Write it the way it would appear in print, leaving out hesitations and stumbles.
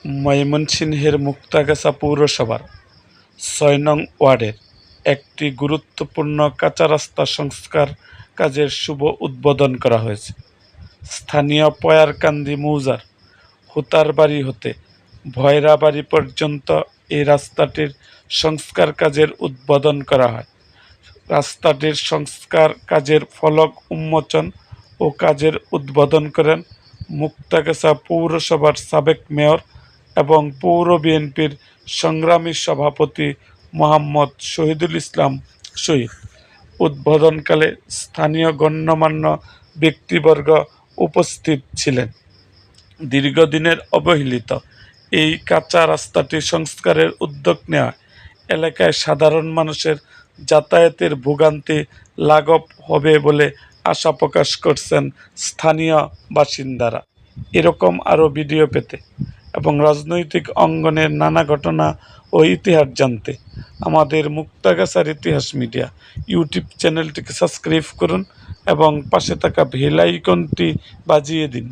ময়মনসিংহের মুক্তাগাছা পৌরসভার ৬ নং ওয়ার্ডের একটি গুরুত্বপূর্ণ কাঁচা রাস্তা সংস্কার কাজের শুভ উদ্বোধন করা হয়েছে। স্থানীয় পয়ারকান্দি মৌজার হুতারবাড়ি হতে ভয়রাবাড়ি পর্যন্ত এই রাস্তাটির সংস্কার কাজের উদ্বোধন করা হয়। রাস্তাটির সংস্কার কাজের ফলক উন্মোচন ও কাজের উদ্বোধন করেন মুক্তাগাছা পৌরসভার সাবেক মেয়র এবং পৌর বিএনপির সংগ্রামী সভাপতি মোহাম্মদ শহীদুল ইসলাম শহীদ। উদ্বোধনকালে স্থানীয় গণ্যমান্য ব্যক্তিবর্গ উপস্থিত ছিলেন। দীর্ঘদিনের অবহেলিত এই কাঁচা রাস্তাটি সংস্কারের উদ্যোগ নেওয়া এলাকায় সাধারণ মানুষের যাতায়াতের ভোগান্তি লাঘব হবে বলে আশা প্রকাশ করছেন স্থানীয় বাসিন্দারা। এরকম আরও ভিডিও পেতে এবং রাজনৈতিক অঙ্গনের নানা ঘটনা ও ইতিহাস জানতে আমাদের মুক্তাগাছার ইতিহাস মিডিয়া ইউটিউব চ্যানেলটিকে সাবস্ক্রাইব করুন এবং পাশে থাকা বেল আইকনটি বাজিয়ে দিন।